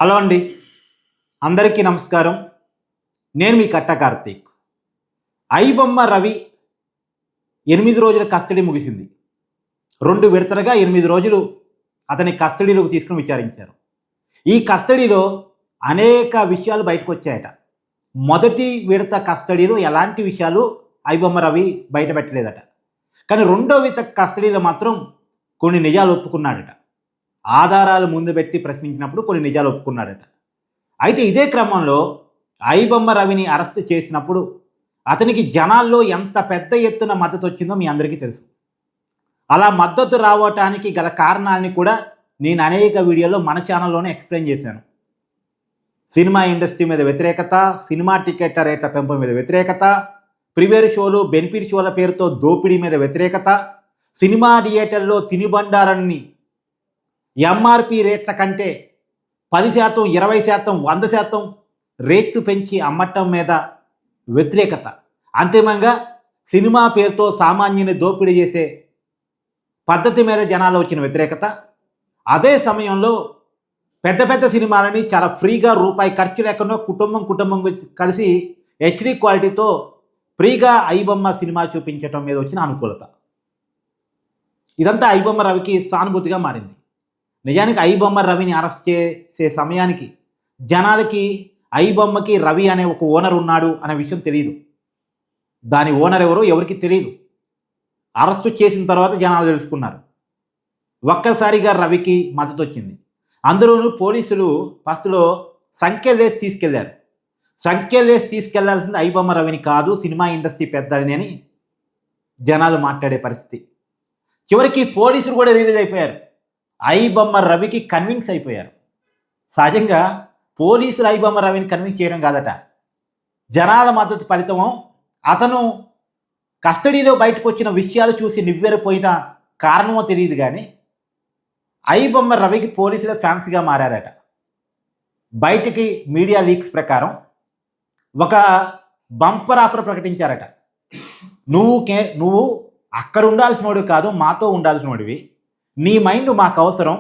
Hello అండి, అందరికీ నమస్కారం. నేను మీ కట్ట కార్తీక్. ఐబొమ్మ రవి 8 రోజుల కస్టడీ ముగిసింది. 2 విడతలుగా 8 రోజులు అతని కస్టడీలోకి తీసుకుని విచారించారు. ఈ కస్టడీలో అనేక విషయాలు బయటకు వచ్చాయట. మొదటి విడత కస్టడీలో ఎలాంటి విషయాలు ఐబొమ్మ రవి బయట పెట్టలేదట. కానీ రెండో విడత కస్టడీలో మాత్రం కొన్ని నిజాలు ఒప్పుకున్నాడట. ఆధారాలు ముందు పెట్టి ప్రశ్నించినప్పుడు కొన్ని నిజాలు ఒప్పుకున్నాడట. అయితే ఇదే క్రమంలో ఐబొమ్మ రవిని అరెస్టు చేసినప్పుడు అతనికి జనాల్లో ఎంత పెద్ద ఎత్తున మద్దతు వచ్చిందో మీ అందరికీ తెలుసు. అలా మద్దతు రావటానికి గల కారణాన్ని కూడా నేను అనేక వీడియోలో మన ఛానల్లోనే ఎక్స్ప్లెయిన్ చేశాను. సినిమా ఇండస్ట్రీ మీద వ్యతిరేకత, సినిమా టికెట్ల రేట్ల పెంపు మీద వ్యతిరేకత, ప్రీమియర్ షోలు, బెనిఫిట్ షోల పేరుతో దోపిడీ మీద వ్యతిరేకత, సినిమా థియేటర్లో తినుబండారాన్ని ఎంఆర్పి రేట్ల కంటే 10%, 20%, 100% రేట్లు పెంచి అమ్మటం మీద వ్యతిరేకత, అంతిమంగా సినిమా పేరుతో సామాన్యుని దోపిడీ చేసే పద్ధతి మీద జనాల్లో వచ్చిన వ్యతిరేకత. అదే సమయంలో పెద్ద పెద్ద సినిమాలని చాలా ఫ్రీగా రూపాయి ఖర్చు లేకుండా కుటుంబం కలిసి హెచ్డి క్వాలిటీతో ఫ్రీగా ఐబొమ్మ సినిమా చూపించడం మీద వచ్చిన అనుకూలత. ఇదంతా ఐబొమ్మ రవికి సానుభూతిగా మారింది. నిజానికి ఐబొమ్మ రవిని అరెస్ట్ చేసే సమయానికి జనాలకి ఐబొమ్మకి రవి అనే ఒక ఓనర్ ఉన్నాడు అనే విషయం తెలియదు. దాని ఓనర్ ఎవరో ఎవరికి తెలియదు. అరెస్టు చేసిన తర్వాత జనాలు తెలుసుకున్నారు. ఒక్కసారిగా రవికి మద్దతు వచ్చింది. అందులోనూ పోలీసులు ఫస్ట్లో సంఖ్యలేసి తీసుకెళ్లారు. సంఖ్యలేసి తీసుకెళ్లాల్సింది ఐబొమ్మ రవిని కాదు, సినిమా ఇండస్ట్రీ పెద్దలని అని జనాలు మాట్లాడే పరిస్థితి. చివరికి పోలీసులు కూడా రిలీజ్ అయిపోయారు. ఐబొమ్మ రవికి కన్విన్స్ అయిపోయారు. సహజంగా పోలీసులు ఐబొమ్మ రవిని కన్విన్స్ చేయడం కాదట, జనాల మద్దతు ఫలితమో అతను కస్టడీలో బయటకు వచ్చిన విషయాలు చూసి నివ్వెరపోయిన కారణమో తెలియదు. కానీ ఐబొమ్మ రవికి పోలీసుల ఫ్యాన్స్గా మారారట. బయటికి మీడియా లీక్స్ ప్రకారం ఒక బంపర్ ఆఫర్ ప్రకటించారట. నువ్వు అక్కడ ఉండాల్సినోడు కాదు, మాతో ఉండాల్సినోడివి. నీ మైండ్ మాకు అవసరం.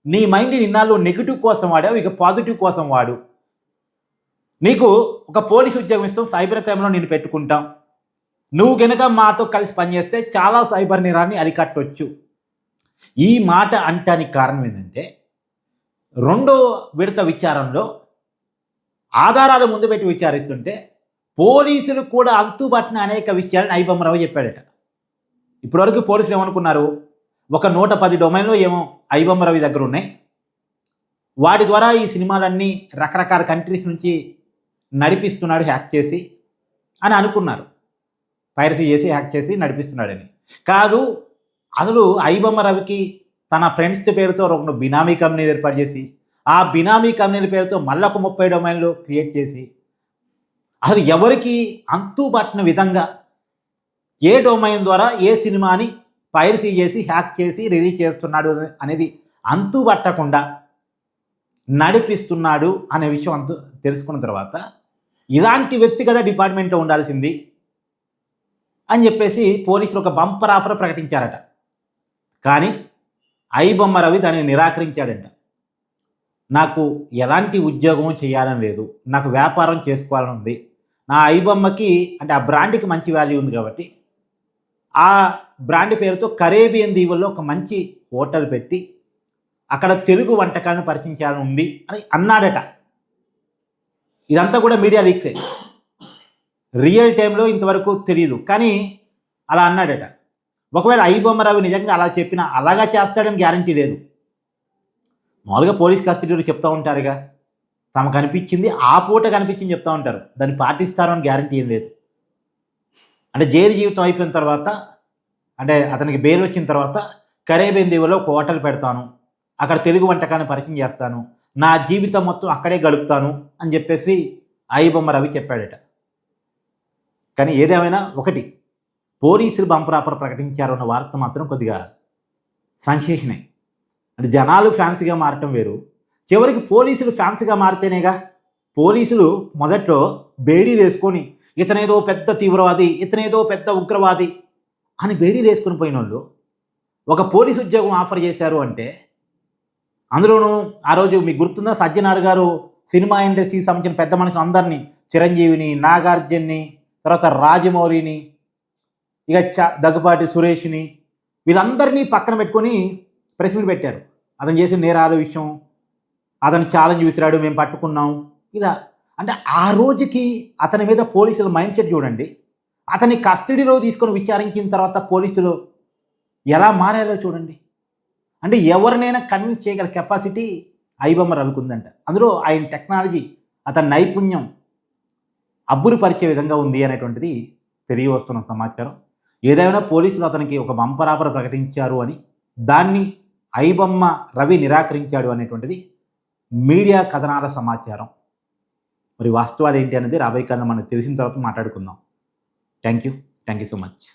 నీ మైండ్ నిన్నాళ్ళు నెగిటివ్ కోసం వాడావు, ఇక పాజిటివ్ కోసం వాడు. నీకు ఒక పోలీసు ఉద్యోగం ఇస్తాం, సైబర్ క్రైమ్లో నేను పెట్టుకుంటాం. నువ్వు కనుక మాతో కలిసి పనిచేస్తే చాలా సైబర్ నేరాన్ని అరికట్టవచ్చు. ఈ మాట అంటానికి కారణం ఏంటంటే, రెండో విడత విచారణలో ఆధారాలు ముందు పెట్టి విచారిస్తుంటే పోలీసులు కూడా అంతుబట్టిన అనేక విషయాలను ఐబొమ్మ రవి చెప్పాడట. ఇప్పటివరకు పోలీసులు ఏమనుకున్నారు, ఒక 110 డొమైన్లో ఏమో ఐబొమ్మ రవి దగ్గర ఉన్నాయి, వాటి ద్వారా ఈ సినిమాలన్నీ రకరకాల కంట్రీస్ నుంచి నడిపిస్తున్నాడు హ్యాక్ చేసి అని అనుకున్నారు. పైరసీ చేసి హ్యాక్ చేసి నడిపిస్తున్నాడని. కాదు, అసలు ఐబొమ్మ రవికి తన ఫ్రెండ్స్ పేరుతో ఒక బినామీ కంపెనీలు ఏర్పాటు చేసి, ఆ బినామీ కంపెనీల పేరుతో మళ్ళీ ఒక 30 డొమైన్లు క్రియేట్ చేసి, అసలు ఎవరికి అంతుబట్టిన విధంగా ఏ డొమైన్ ద్వారా ఏ సినిమాని పైరసీ చేసి హ్యాక్ చేసి రిలీజ్ చేస్తున్నాడు అనేది అంతుబట్టకుండా నడిపిస్తున్నాడు అనే విషయం తెలుసుకున్న తర్వాత, ఇలాంటి వ్యక్తిగత డిపార్ట్మెంట్లో ఉండాల్సింది అని చెప్పేసి పోలీసులు ఒక బంపర్ ఆఫర్ ప్రకటించారట. కానీ ఐబొమ్మ రవి దాన్ని నిరాకరించాడంట. నాకు ఎలాంటి ఉద్యోగం చేయాలని లేదు, నాకు వ్యాపారం చేసుకోవాలని ఉంది. నా ఐబొమ్మకి అంటే ఆ బ్రాండ్కి మంచి వాల్యూ ఉంది కాబట్టి ఆ బ్రాండ్ పేరుతో కరేబియన్ దీవుల్లో ఒక మంచి హోటల్ పెట్టి అక్కడ తెలుగు వంటకాలను పరిచయం చేయాలని ఉంది అని అన్నాడట. ఇదంతా కూడా మీడియా లీక్సే, రియల్ టైంలో ఇంతవరకు తెలియదు, కానీ అలా అన్నాడట. ఒకవేళ ఐబొమ్మ రవి నిజంగా అలా చెప్పినా అలాగా చేస్తాడని గ్యారంటీ లేదు. మామూలుగా పోలీస్ కస్టడీలో చెప్తూ ఉంటారుగా, తమకు అనిపించింది ఆ పూట కనిపించింది చెప్తూ ఉంటారు, దాన్ని పాటిస్తారు అని గ్యారంటీ ఏం లేదు. అంటే జైలు జీవితం అయిపోయిన తర్వాత, అంటే అతనికి బెయిల్ వచ్చిన తర్వాత కరేబియన్ దీవుల్లో ఒక హోటల్ పెడతాను, అక్కడ తెలుగు వంటకాన్ని పరిచయం చేస్తాను, నా జీవితం మొత్తం అక్కడే గడుపుతాను అని చెప్పేసి ఐబొమ్మ రవి చెప్పాడట. కానీ ఏదేమైనా ఒకటి, పోలీసులు బంపర్ ఆఫర్ ప్రకటించారు అన్న వార్త మాత్రం కొద్దిగా సెన్సేషనే. అంటే జనాలు ఫ్యాన్స్గా మారటం వేరు, చివరికి పోలీసులు ఫ్యాన్స్గా మారితేనేగా. పోలీసులు మొదట్లో బేడీలు వేసుకొని ఇతనేదో పెద్ద తీవ్రవాది, ఇతనేదో పెద్ద ఉగ్రవాది అని బేడీలు వేసుకుని పోయిన వాళ్ళు ఒక పోలీసు ఉద్యోగం ఆఫర్ చేశారు అంటే అందులోనూ ఆ రోజు మీకు గుర్తుందా, సజ్జనార్ గారు సినిమా ఇండస్ట్రీకి సంబంధించిన పెద్ద మనుషులు అందరినీ, చిరంజీవిని, నాగార్జున్ని, తర్వాత రాజమౌళిని, ఇక దగ్గుపాటి సురేష్ని, వీళ్ళందరినీ పక్కన పెట్టుకొని ప్రెస్ మీట్ పెట్టారు. అతను చేసిన నేరాల విషయం, అతను ఛాలెంజ్ విసిరాడు, మేము పట్టుకున్నాం, ఇలా. అంటే ఆ రోజుకి అతని మీద పోలీసుల మైండ్ సెట్ చూడండి. అతన్ని కస్టడీలో తీసుకొని విచారించిన తర్వాత పోలీసులు ఎలా మారాలో చూడండి. అంటే ఎవరినైనా కన్విన్స్ చేయగల కెపాసిటీ ఐబొమ్మ రవికి ఉందంట. అందులో ఆయన టెక్నాలజీ, అతని నైపుణ్యం అబ్బురిపరిచే విధంగా ఉంది అనేటువంటిది తెలియవస్తున్న సమాచారం. ఏదైనా పోలీసులు అతనికి ఒక బంపర్ ఆఫర్ ప్రకటించారు అని, దాన్ని ఐబొమ్మ రవి నిరాకరించాడు అనేటువంటిది మీడియా కథనాల సమాచారం. మరి వాస్తవాలు ఏంటి అనేది రాబోయే కాలంలో మనకు తెలిసిన తర్వాత మాట్లాడుకుందాం. Thank you so much.